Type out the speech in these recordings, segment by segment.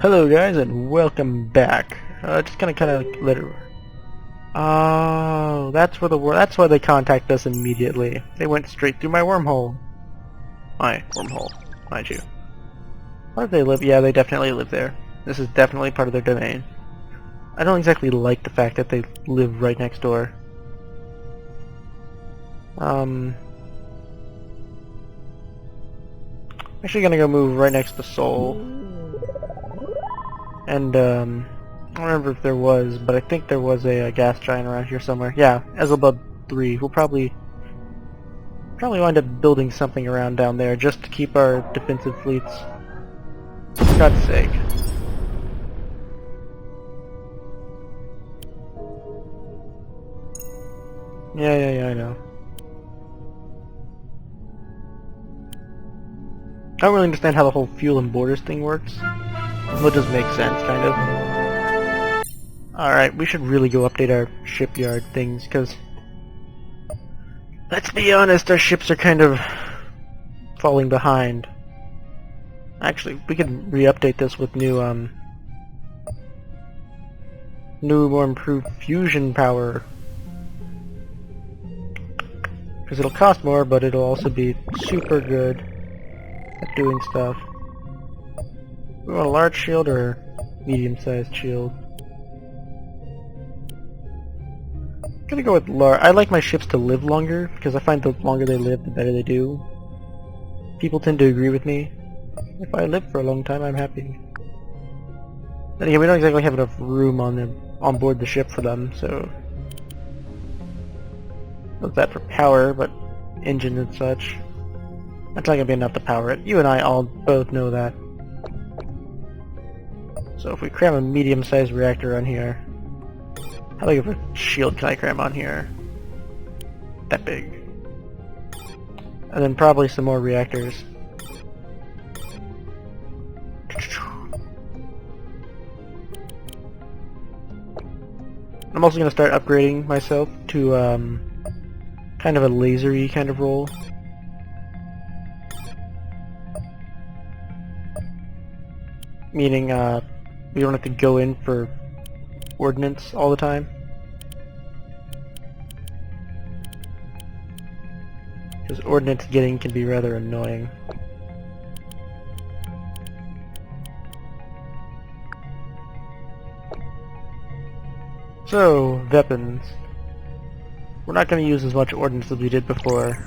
Hello guys and welcome back. Just gonna kind of let it. Oh, that's why they contacted us immediately. They went straight through my wormhole. My wormhole, mind you. Where do they live? Yeah, they definitely live there. This is definitely part of their domain. I don't exactly like the fact that they live right next door. Actually gonna go move right next to Soul. And, I don't remember if there was, but I think there was a gas giant around here somewhere. Yeah, Ezelbub 3. We'll probably wind up building something around down there just to keep our defensive fleets. For God's sake. Yeah, I know. I don't really understand how the whole fuel and borders thing works. Well, it just makes sense, kind of. Alright, we should really go update our shipyard things, because let's be honest, our ships are kind of falling behind. Actually, we could re-update this with new, more improved fusion power. Because it'll cost more, but it'll also be super good at doing stuff. We want a large shield or medium-sized shield? I'm gonna go with large. I like my ships to live longer, because I find the longer they live, the better they do. People tend to agree with me. If I live for a long time, I'm happy. Then again, we don't exactly have enough room on board the ship for them, so... What's that for power, but engine and such. That's not gonna be enough to power it. You and I all both know that. So if we cram a medium-sized reactor on here, how big of a shield can I cram on here? That big. And then probably some more reactors. I'm also going to start upgrading myself to kind of a lasery kind of role. Meaning we don't have to go in for ordnance all the time. Because ordnance getting can be rather annoying. So, weapons. We're not going to use as much ordnance as we did before.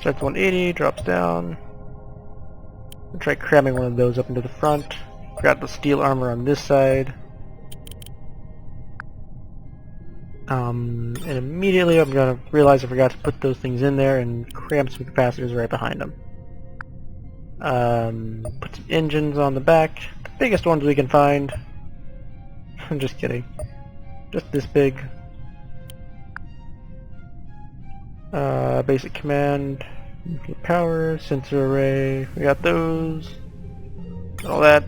Starts 180, drops down. We'll try cramming one of those up into the front. Forgot the steel armor on this side. And immediately I'm gonna realize I forgot to put those things in there and cram some capacitors right behind them. Put some engines on the back. The biggest ones we can find. I'm just kidding. Just this big. Basic command, nuclear power, sensor array, we got those, and all that.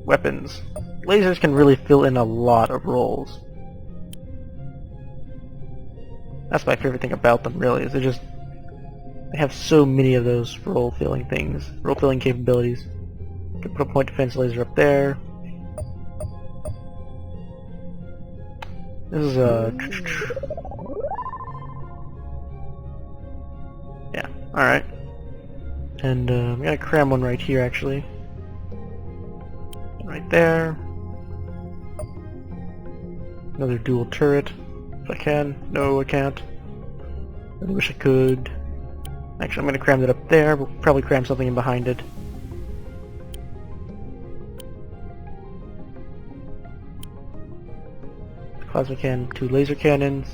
Weapons. Lasers can really fill in a lot of roles. That's my favorite thing about them, really, is they have so many of those role-filling things, role-filling capabilities. You can put a point defense laser up there. This is yeah, alright. And I'm gonna cram one right here, actually. Right there. Another dual turret, if I can. No, I can't. I wish I could. Actually, I'm gonna cram that up there. We'll probably cram something in behind it. Plasma cannon, 2 laser cannons.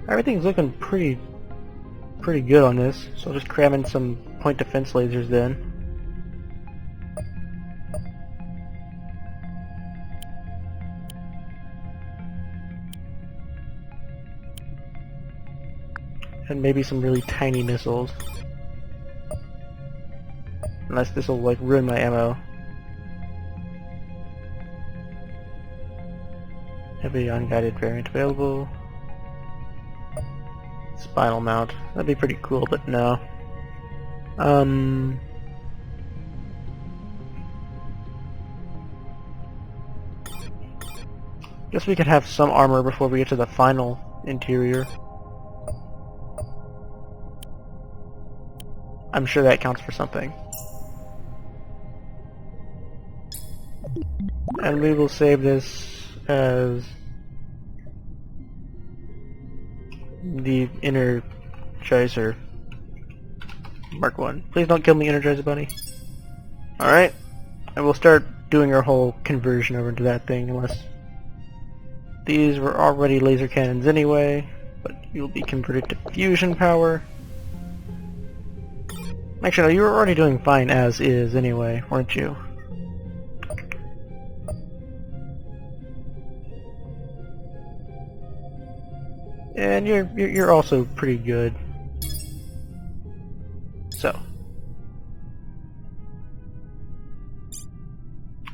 Everything's looking pretty good on this, so I'll just cram in some point defense lasers then. And maybe some really tiny missiles. Unless this will like ruin my ammo. Heavy unguided variant available. spinal mount. That'd be pretty cool, but no. Guess we could have some armor before we get to the final interior. I'm sure that counts for something. And we will save this as the Energizer Mark 1. Please don't kill me, Energizer Bunny. Alright. And we'll start doing our whole conversion over into that thing, unless these were already laser cannons anyway, but you'll be converted to fusion power. Actually, no, you were already doing fine as is anyway, weren't you? And you're also pretty good. So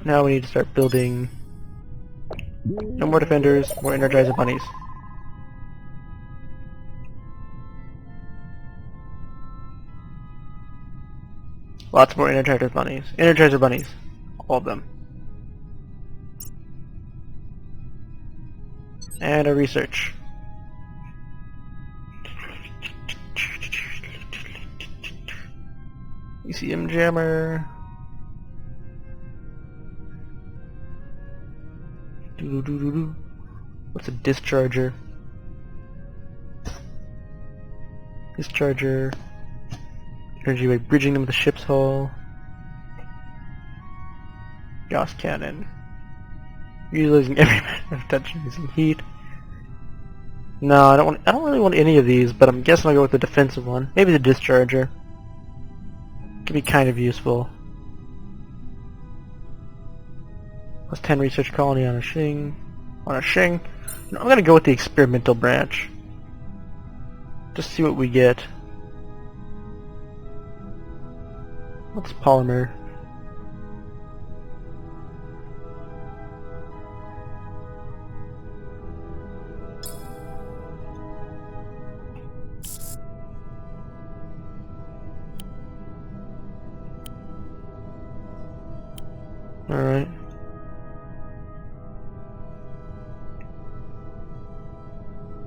now we need to start building. No more defenders, more Energizer bunnies. Lots more Energizer bunnies. Energizer bunnies. All of them. And a research. ECM jammer. What's a discharger? Discharger. Energy by bridging them with the ship's hull. Gas cannon. Utilizing every amount of touch using heat. No, I don't really want any of these, but I'm guessing I'll go with the defensive one. Maybe the discharger. Could be kind of useful. Plus 10 research colony on a Shing. On a Shing. No, I'm gonna go with the experimental branch. Just see what we get. What's polymer? Alright.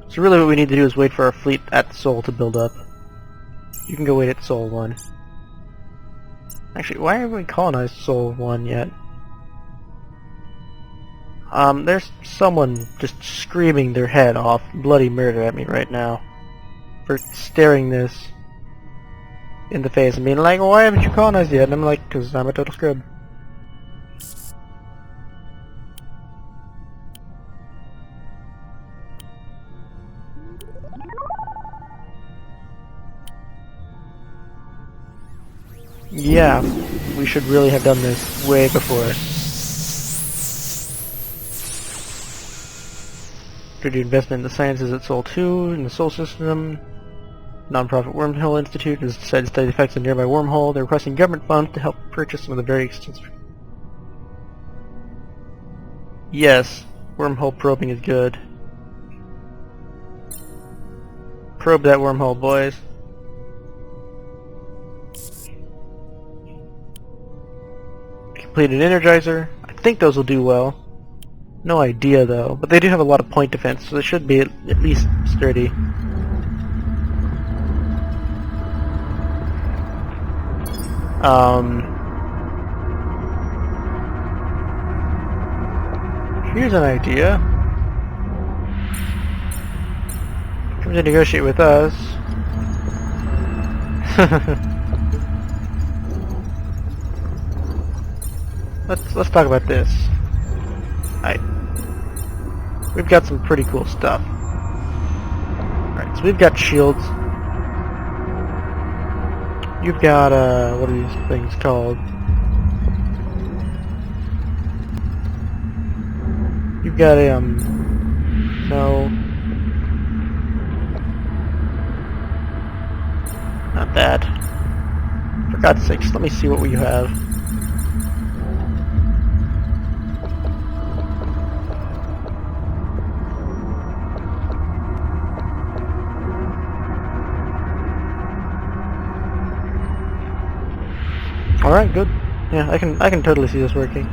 So really what we need to do is wait for our fleet at Sol to build up. You can go wait at Sol 1. Actually, why haven't we colonized Sol 1 yet? There's someone just screaming their head off bloody murder at me right now for staring this in the face and being like, why haven't you colonized yet? And I'm like, because I'm a total scrub. Yeah, we should really have done this way before. Did you investment in the sciences at Sol 2, in the Sol system? Non-profit Wormhole Institute has decided to study the effects of nearby wormhole. They're requesting government funds to help purchase some of the very extensive... Yes, wormhole probing is good. Probe that wormhole, boys. Completed Energizer. I think those will do well. No idea though, but they do have a lot of point defense, so they should be at least sturdy. Here's an idea. Come to negotiate with us. Let's talk about this. Alright. We've got some pretty cool stuff. Alright, so we've got shields. You've got, what are these things called? You've got a, no. Not that. For God's sakes, let me see what we have. Alright, good. Yeah, I can totally see this working.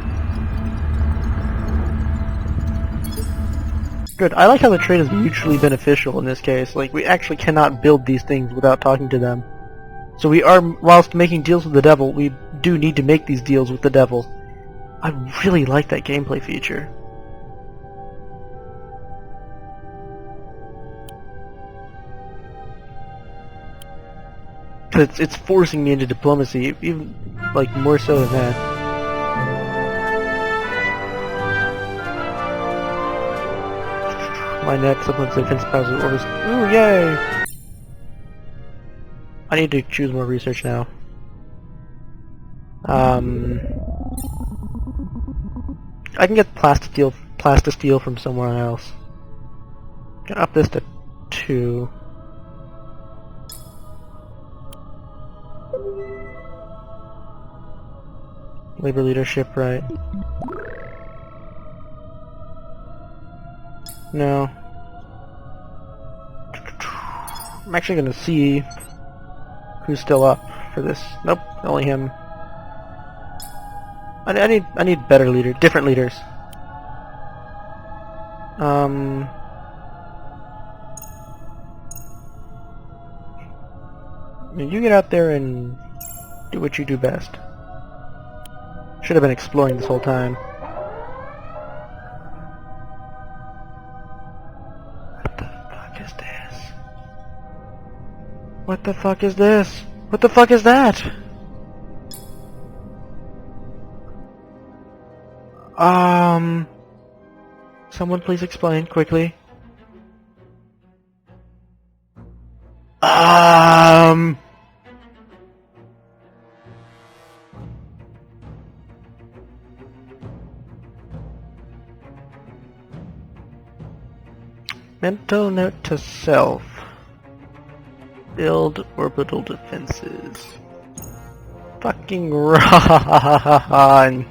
Good. I like how the trade is mutually beneficial in this case. Like, we actually cannot build these things without talking to them. So we are, whilst making deals with the devil, we do need to make these deals with the devil. I really like that gameplay feature. Cause it's forcing me into diplomacy, even, like, more so than that. My net supplements defense powers of orders. Ooh, yay! I need to choose more research now. I can get plastisteel from somewhere else. Can up this to 2. Labor leadership, right? No. I'm actually gonna see who's still up for this. Nope, only him. I need better leaders, different leaders. You get out there and do what you do best. Should have been exploring this whole time. What the fuck is this? What the fuck is this? What the fuck is that? Someone please explain quickly. Mental note to self. Build orbital defenses. Fucking run!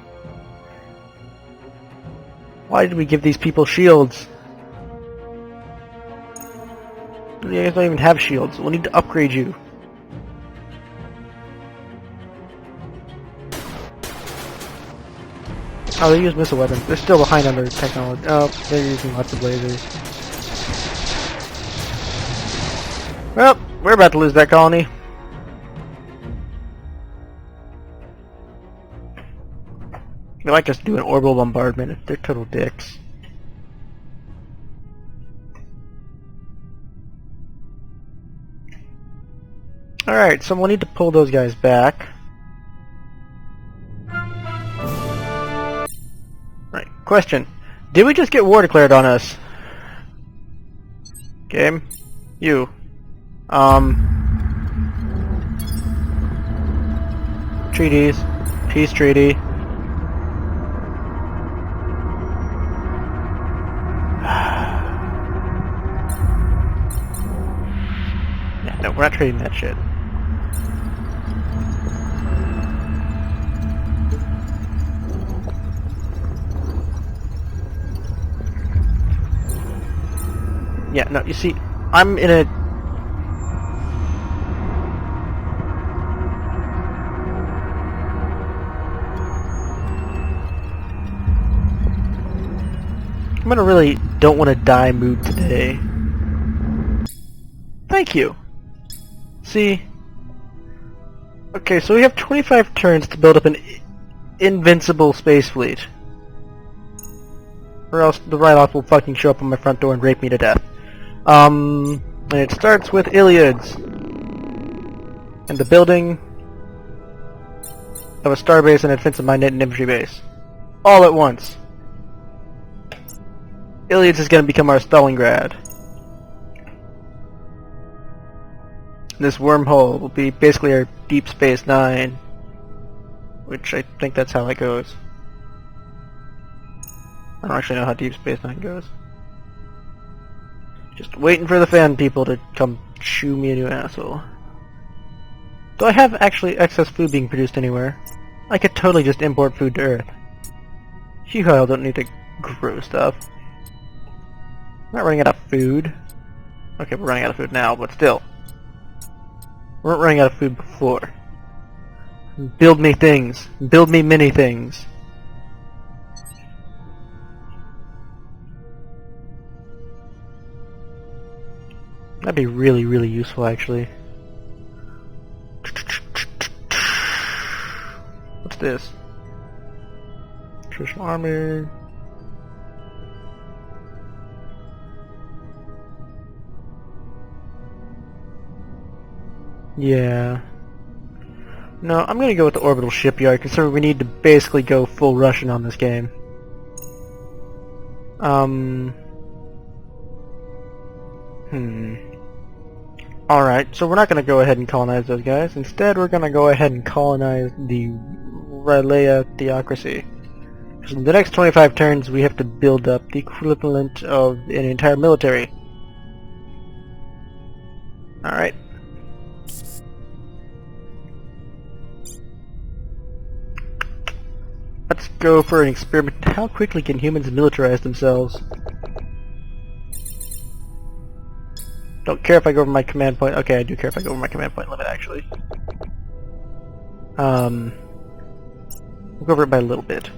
Why did we give these people shields? You guys don't even have shields. We'll need to upgrade you. Oh, they use missile weapons. They're still behind on their technology. Oh, they're using lots of lasers. Well, we're about to lose that colony. They like us to do an orbital bombardment. They're total dicks. Alright, so we'll need to pull those guys back. Right, question. Did we just get war declared on us? Game? You. Treaties. Peace treaty. Yeah, no, we're not trading that shit. Yeah, no, you see, I'm in a... I'm in a really don't want to die mood today. Thank you. See? Okay, so we have 25 turns to build up an invincible space fleet. Or else the Ryloth will fucking show up on my front door and rape me to death. And it starts with Iliads. And the building of a starbase and a defensive-minded infantry base. All at once. Iliads is going to become our Stalingrad. This wormhole will be basically our Deep Space Nine. Which I think that's how it goes. I don't actually know how Deep Space Nine goes. Just waiting for the fan people to come chew me a new asshole. Do I have actually excess food being produced anywhere? I could totally just import food to Earth. Phew, I don't need to grow stuff. I'm not running out of food. Okay, we're running out of food now, but still. We weren't running out of food before. Build me things. Build me many things. That'd be really, really useful, actually. What's this? Traditional armor. Yeah. No, I'm gonna go with the orbital shipyard, considering we need to basically go full Russian on this game. Alright, so we're not gonna go ahead and colonize those guys. Instead, we're gonna go ahead and colonize the Rylea theocracy. So in the next 25 turns, we have to build up the equivalent of an entire military. Alright. Let's go for an experiment. How quickly can humans militarize themselves? Don't care if I go over my command point. Okay, I do care if I go over my command point limit, actually. We'll go over it by a little bit.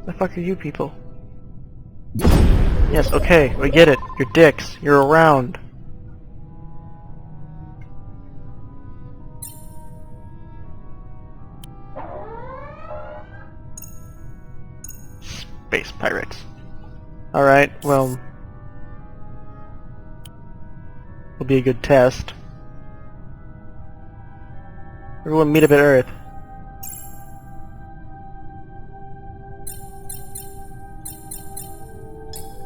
The fuck are you people? Yes, okay, we get it. You're dicks. You're around. Space pirates. Alright, well... will be a good test. Everyone meet up at Earth.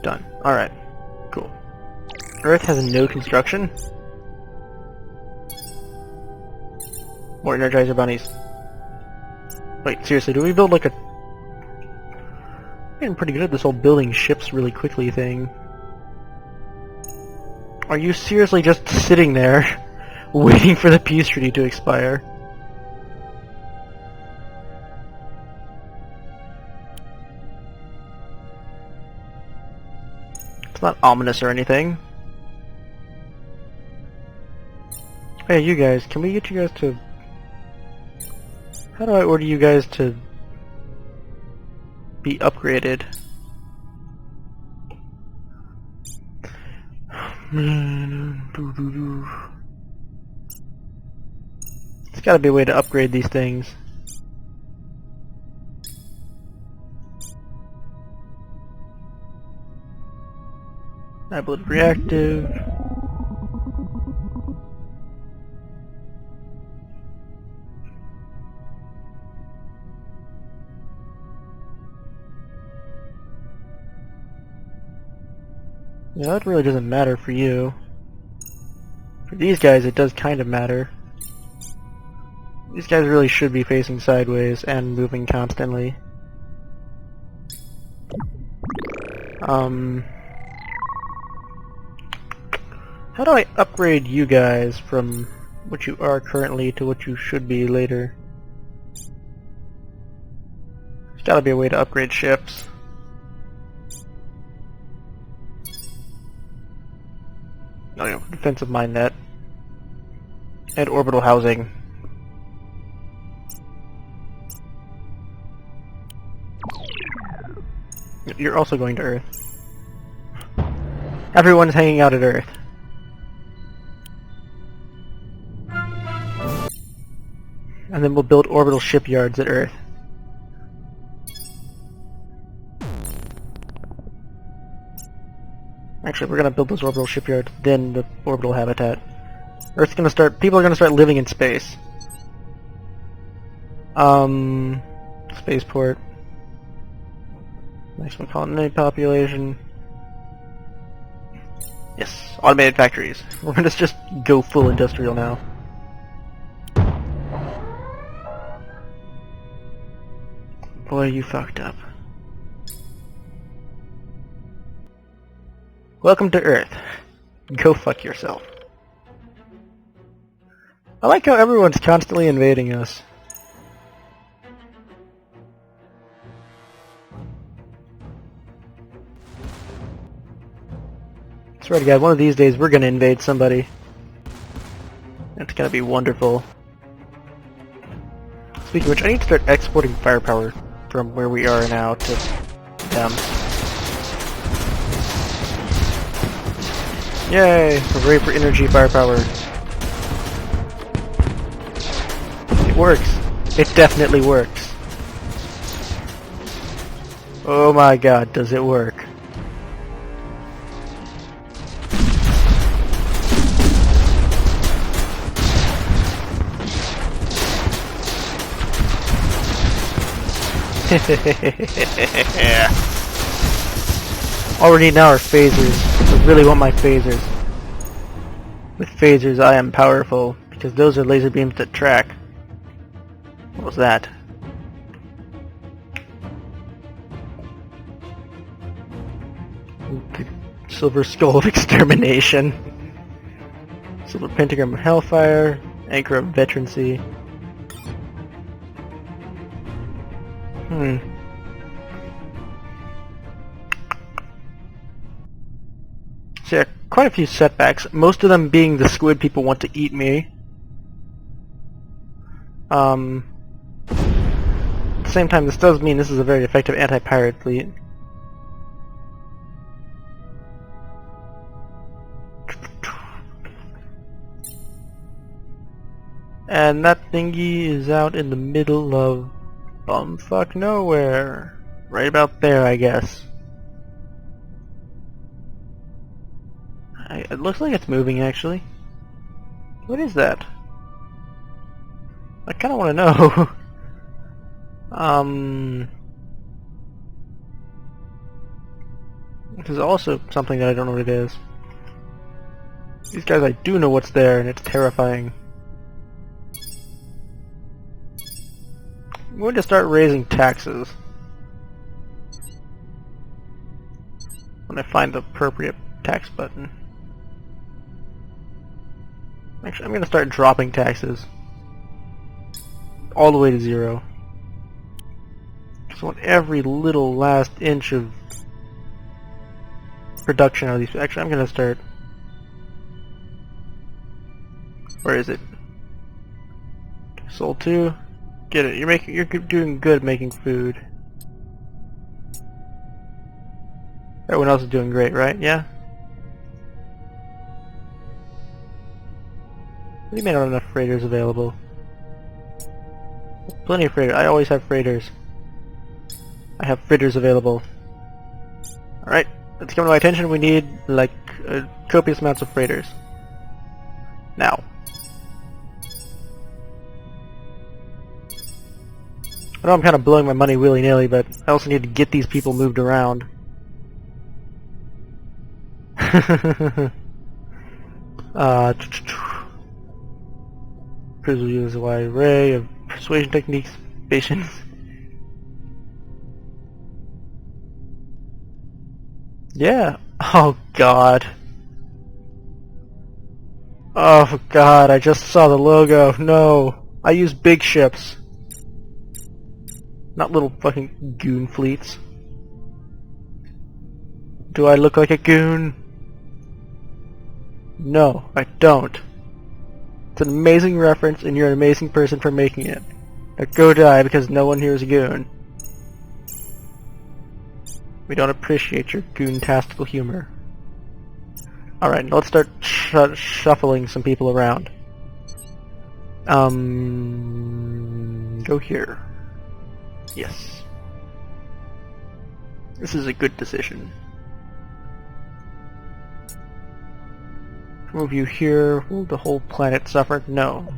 Done. Alright. Cool. Earth has no construction. More Energizer bunnies. Wait, seriously, do we build like a... I'm getting pretty good at this whole building ships really quickly thing. Are you seriously just sitting there, waiting for the peace treaty to expire? It's not ominous or anything. Hey, you guys, can we get you guys to... How do I order you guys to be upgraded? There's gotta be a way to upgrade these things. I believe reactive. Yeah, that really doesn't matter for you. For these guys, it does kind of matter. These guys really should be facing sideways and moving constantly. How do I upgrade you guys from what you are currently to what you should be later? There's gotta be a way to upgrade ships. Oh, yeah, defensive mine net. And orbital housing. You're also going to Earth. Everyone's hanging out at Earth. And then we'll build orbital shipyards at Earth. Actually, we're gonna build those orbital shipyards, then the orbital habitat. Earth's gonna start... people are gonna start living in space. Spaceport. Maximum colony population. Yes, automated factories. We're gonna just go full industrial now. Boy, you fucked up. Welcome to Earth. Go fuck yourself. I like how everyone's constantly invading us. I swear to God, one of these days we're gonna invade somebody. It's gonna be wonderful. Speaking of which, I need to start exporting firepower from where we are now to them. Yay! Hooray for energy firepower. It works. It definitely works. Oh my god, does it work. All we need now are phasers. I really want my phasers. With phasers I am powerful, because those are laser beams that track. What was that? The Silver Skull of Extermination. Silver Pentagram of Hellfire. Anchor of Veterancy. So yeah, quite a few setbacks. Most of them being the squid people want to eat me. At the same time, this does mean this is a very effective anti-pirate fleet. And that thingy is out in the middle of bumfuck nowhere. Right about there, I guess. It looks like it's moving, actually. What is that? I kinda wanna know. This is also something that I don't know what it is. These guys, I do know what's there, and it's terrifying. I'm going to start raising taxes when I find the appropriate tax button. Actually, I'm going to start dropping taxes all the way to 0. Just want every little last inch of production out of these. Actually, I'm going to start. Where is it? Sold 2. Get it. You're doing good making food. Everyone else is doing great, right? Yeah? What do you mean I don't have enough freighters available? Plenty of freighters. I always have freighters. I have fritters available. Alright, it's come to my attention. We need, like, copious amounts of freighters. Now. I know I'm kind of blowing my money willy-nilly, but I also need to get these people moved around. Crews will use a wide array of persuasion techniques, patience. Yeah. Oh god. Oh god, I just saw the logo. No. I use big ships. Not little fucking goon fleets. Do I look like a goon? No, I don't. It's an amazing reference, and you're an amazing person for making it. Now go die, because no one here is a goon. We don't appreciate your goon-tastical humor. Alright, let's start shuffling some people around. Go here. Yes. This is a good decision. Move you here. Will the whole planet suffer? No.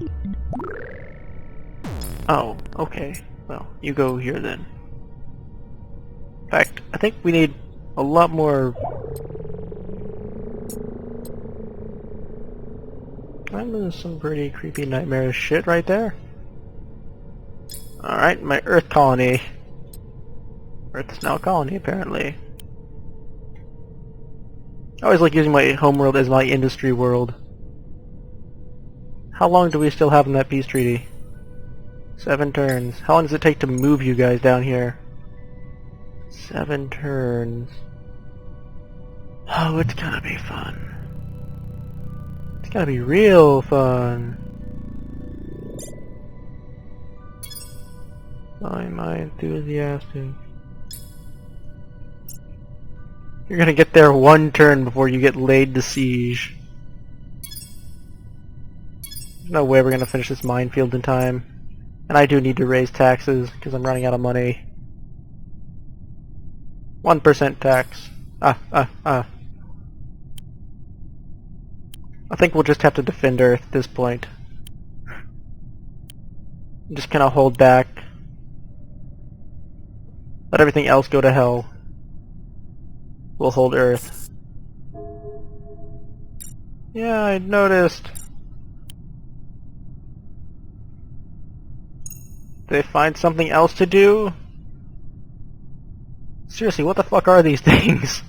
Oh, okay. Well, you go here then. In fact, I think we need a lot more... There's some pretty creepy nightmarish shit right there. Alright, my Earth colony. Earth is now a colony, apparently. I always like using my homeworld as my industry world. How long do we still have in that peace treaty? 7 turns. How long does it take to move you guys down here? 7 turns. Oh, it's gonna be fun. It's gonna be real fun. Am I enthusiastic? You're gonna get there one turn before you get laid to siege. There's no way we're gonna finish this minefield in time. And I do need to raise taxes, because I'm running out of money. 1% tax. I think we'll just have to defend Earth at this point. Just kinda hold back. Let everything else go to hell. We'll hold Earth. Yeah, I noticed. They find something else to do? Seriously, what the fuck are these things?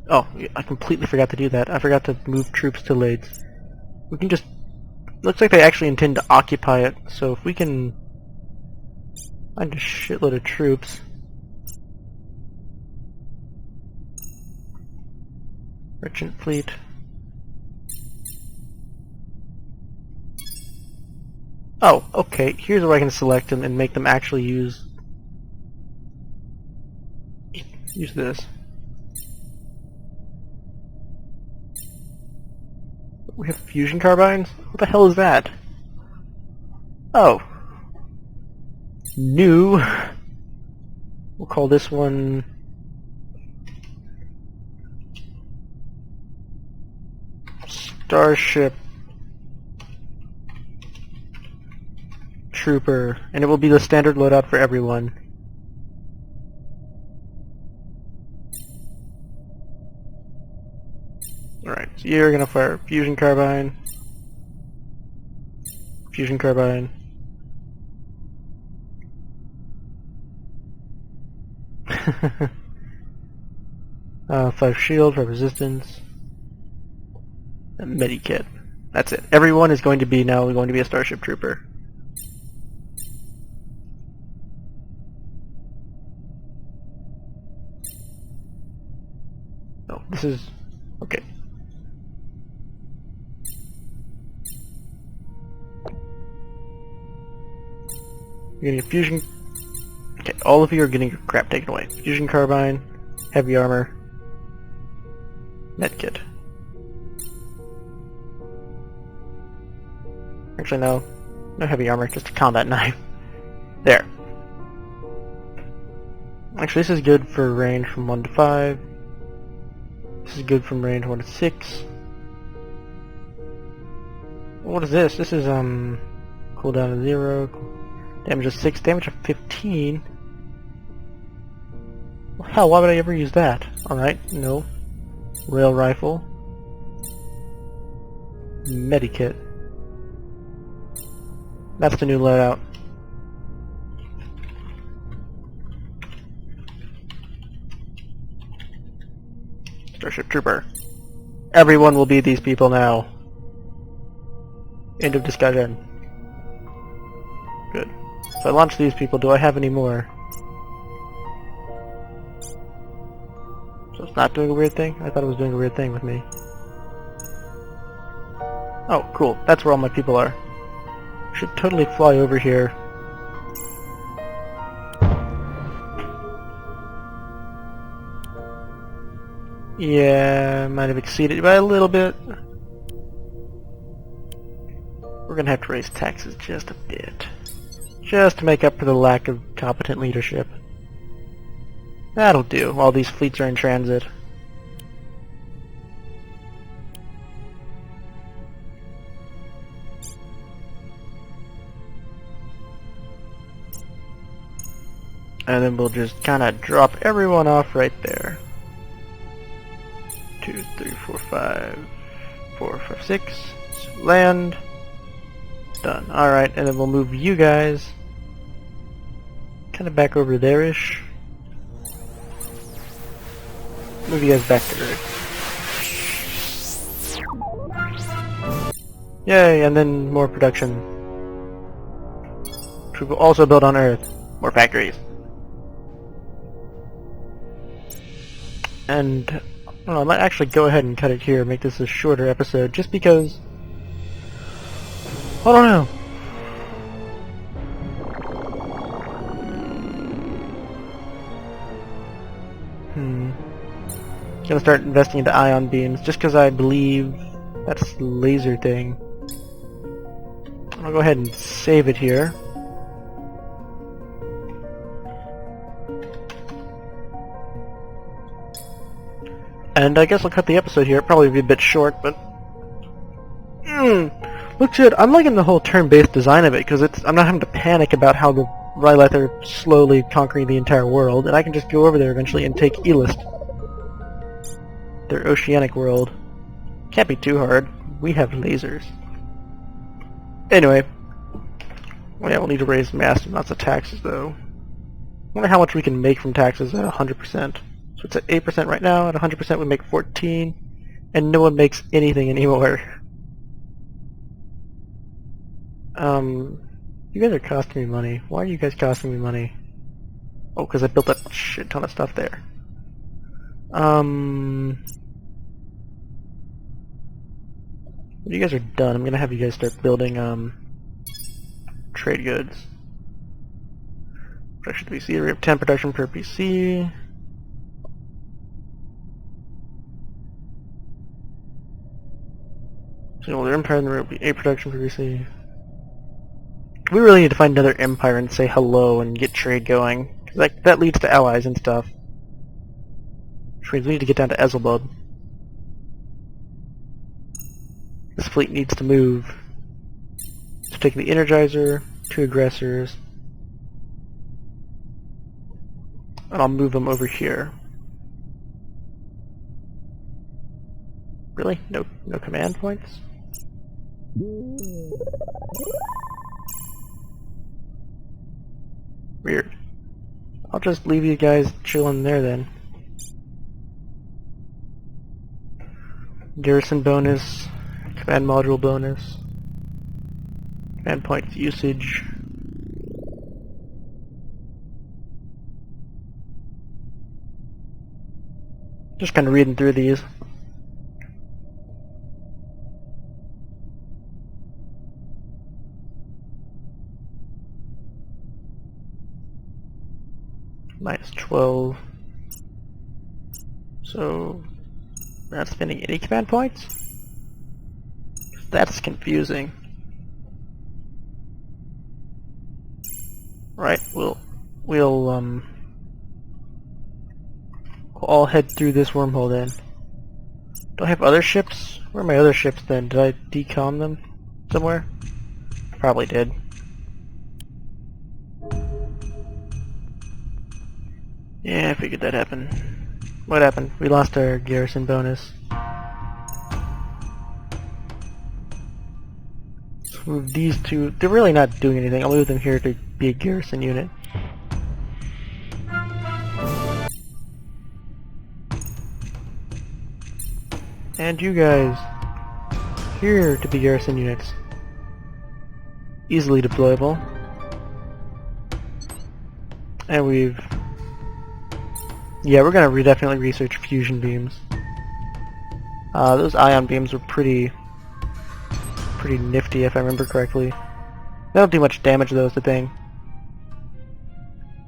Oh, I completely forgot to do that. I forgot to move troops to Lades. We can just... Looks like they actually intend to occupy it, so if we can find a shitload of troops... Merchant fleet. Oh, okay. Here's where I can select them and make them actually use this. We have fusion carbines? What the hell is that? Oh. New. We'll call this one... Starship Trooper, and it will be the standard loadout for everyone. Alright, so you're gonna fire fusion carbine. Fusion carbine. 5 shield, 5 resistance. A medikit. That's it. Everyone is going to be a Starship Trooper. Oh, this is... okay. You're getting a fusion... Okay, all of you are getting your crap taken away. Fusion carbine, heavy armor, medkit. Actually, no. No heavy armor, just a combat knife. There. Actually, this is good for range from 1 to 5. This is good from range 1 to 6. What is this? This is, cooldown of 0. Damage of 6, damage of 15. Well, hell, why would I ever use that? Alright, no. Rail rifle. Medikit. That's the new loadout. Starship Trooper. Everyone will be these people now. End of discussion. Good. So I launched these people. Do I have any more? So it's not doing a weird thing? I thought it was doing a weird thing with me. Oh, cool. That's where all my people are. Should totally fly over here. Yeah, might have exceeded by a little bit. We're gonna have to raise taxes just a bit. Just to make up for the lack of competent leadership. That'll do, while these fleets are in transit. And then we'll just kinda drop everyone off right there. 2, 3, 4, 5, 4, 5, 6. So land. Done. Alright, and then we'll move you guys kinda back over there-ish. Move you guys back to Earth. Yay, and then more production. Which we will also build on Earth. More factories. And I don't know, I might actually go ahead and cut it here, make this a shorter episode, just because I don't know. Gonna start investing into ion beams just because I believe that's the laser thing. I'll go ahead and save it here. And I guess I'll cut the episode here. It'll probably be a bit short, but looks good. I'm liking the whole turn-based design of it because I'm not having to panic about how the Rylith are slowly conquering the entire world, and I can just go over there eventually and take Elist, their oceanic world. Can't be too hard. We have lasers. Anyway, well, yeah, we'll need to raise massive amounts of taxes though. I wonder how much we can make from taxes at 100%. So it's at 8% right now. At 100% we make 14, and no one makes anything anymore. You guys are costing me money. Why are you guys costing me money? Oh, because I built a shit ton of stuff there. When you guys are done, I'm gonna have you guys start building trade goods. Production PC. We have 10 production per PC. So the Empire, and there will be 8 production per PC. We really need to find another empire and say hello and get trade going. That leads to allies and stuff. Which means we need to get down to Ezelbub. This fleet needs to move. So take the Energizer, 2 aggressors, and I'll move them over here. Really? No command points? Weird. I'll just leave you guys chilling there then. Garrison bonus, command module bonus, command points usage. Just kind of reading through these. Minus 12. So, we're not spending any command points? That's confusing. Right, we'll all head through this wormhole then. Do I have other ships? Where are my other ships then? Did I decom them somewhere? Probably did. Yeah, I figured that happened. What happened? We lost our garrison bonus. Let's move these two. They're really not doing anything. I'll move them here to be a garrison unit. And you guys, here to be garrison units. Easily deployable. And we've... Yeah, we're gonna definitely research fusion beams. Those ion beams were pretty nifty if I remember correctly. They don't do much damage though is the thing.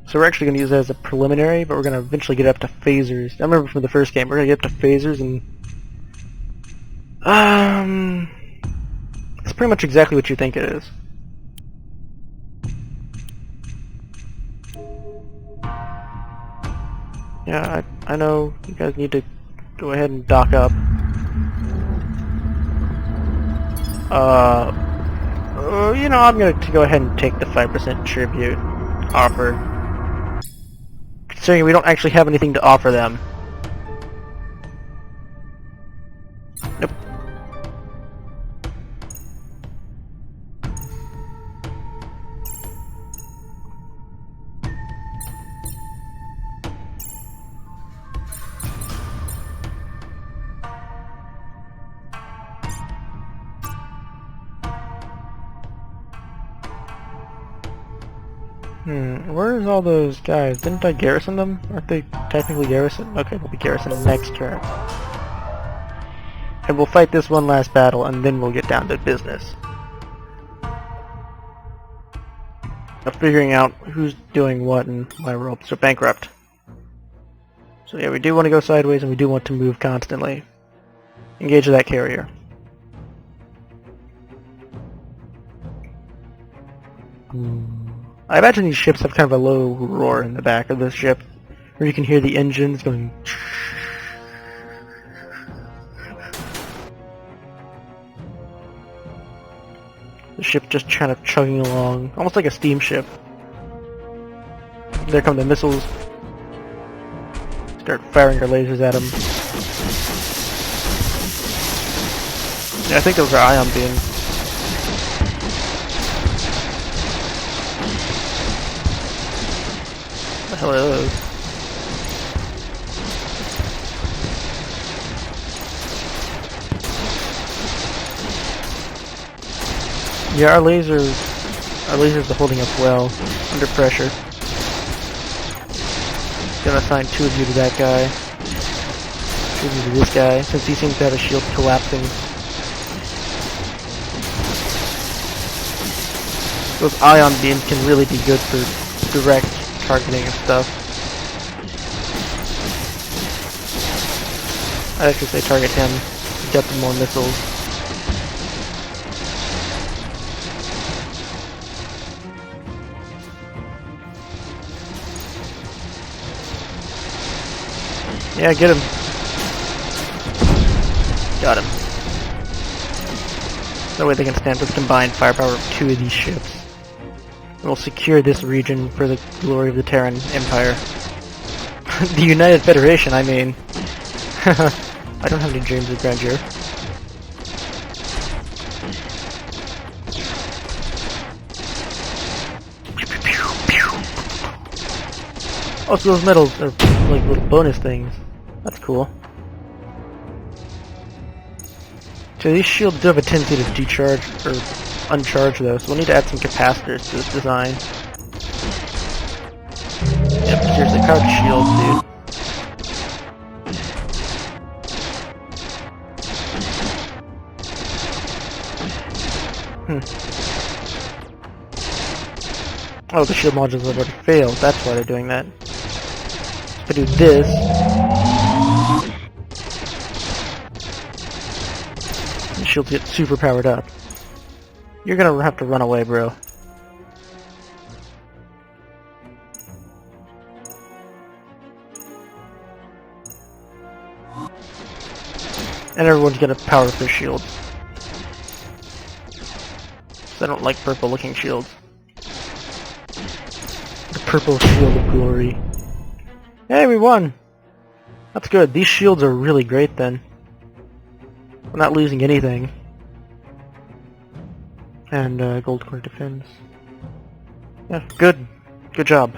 So we're actually gonna use that as a preliminary, but we're gonna eventually get up to phasers. I remember from the first game, we're gonna get up to phasers and it's pretty much exactly what you think it is. Yeah, I know you guys need to go ahead and dock up. You know, I'm going to go ahead and take the 5% tribute offered. Considering we don't actually have anything to offer them. Nope. Where's all those guys? Didn't I garrison them? Aren't they technically garrisoned? Okay, we'll be garrisoned next turn. And we'll fight this one last battle, and then we'll get down to business. Of figuring out who's doing what and my ropes are bankrupt. So yeah, we do want to go sideways and we do want to move constantly. Engage that carrier. I imagine these ships have kind of a low roar in the back of this ship, where you can hear the engines going. The ship just kind of chugging along, almost like a steamship. There come the missiles. Start firing our lasers at them. Yeah, I think those are ion beams. What the hell are those? Yeah, our lasers are holding up well under pressure. Gonna assign 2 of you to that guy, 2 of you to this guy, since he seems to have a shield collapsing. Those ion beams can really be good for direct targeting and stuff. I'd actually say target him, get them more missiles. Yeah, get him. Got him. That way they can stand with the combined firepower of 2 of these ships. And we'll secure this region for the glory of the Terran Empire. The United Federation, I mean. I don't have any dreams of grandeur. Oh, so those medals are like little bonus things. That's cool. So these shields do have a tendency to decharge or uncharge though, so we'll need to add some capacitors to this design. Yep, seriously, powered shields, dude. Oh, the shield modules have already failed, that's why they're doing that. If I do this, the shields get super powered up. You're gonna have to run away, bro. And everyone's gonna power up their shields. I don't like purple looking shields. The purple shield of glory. Hey, we won! That's good. These shields are really great then. We're not losing anything. And gold core defense. Yeah, good. Good job.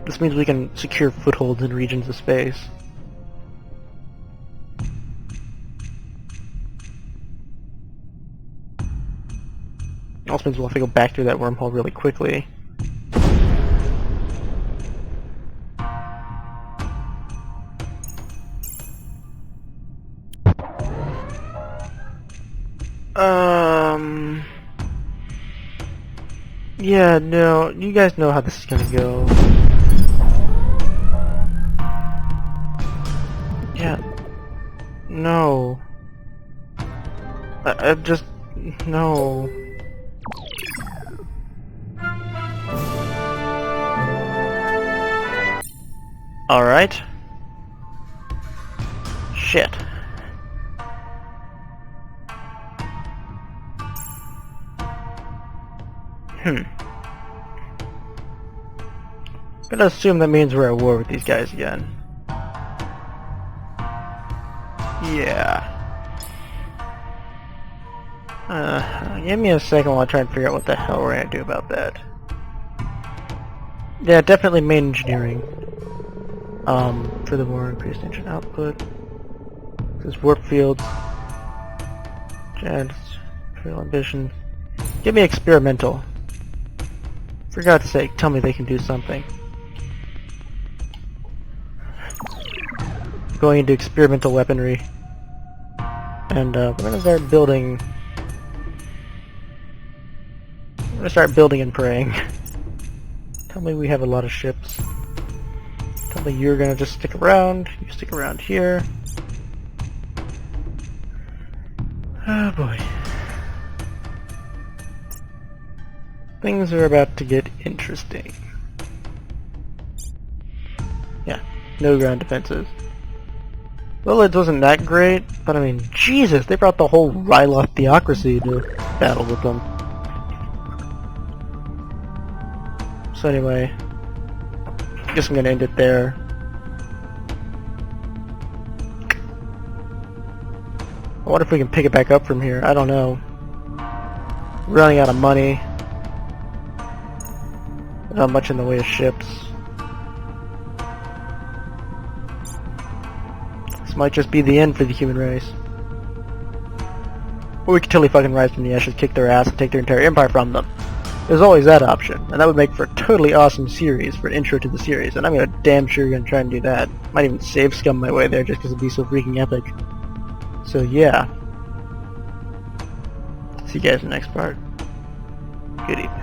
This means we can secure footholds in regions of space. Also means we'll have to go back through that wormhole really quickly. Yeah, no, you guys know how this is gonna go. Yeah. No. I just... no. Alright. Shit. Gonna assume that means we're at war with these guys again. Yeah. Give me a second while I try and figure out what the hell we're gonna do about that. Yeah, definitely main engineering. For the more increased engine output. This is warp fields. Jets. Imperial ambition. Give me experimental. For God's sake, tell me they can do something. Going into experimental weaponry. And we're gonna start building... We're gonna start building and praying. Tell me we have a lot of ships. Tell me you're gonna just stick around. You stick around here. Oh boy. Things are about to get interesting. Yeah, no ground defenses. Lilith's wasn't that great, but I mean, Jesus, they brought the whole Ryloth theocracy to battle with them. So anyway, I guess I'm gonna end it there. I wonder if we can pick it back up from here. I don't know. We're running out of money. Not much in the way of ships. This might just be the end for the human race. Or we could totally fucking rise from the ashes, kick their ass, and take their entire empire from them. There's always that option, and that would make for a totally awesome series, for an intro to the series, and I'm damn sure gonna try and do that. Might even save scum my way there just because it'd be so freaking epic. So yeah. See you guys in the next part. Good evening.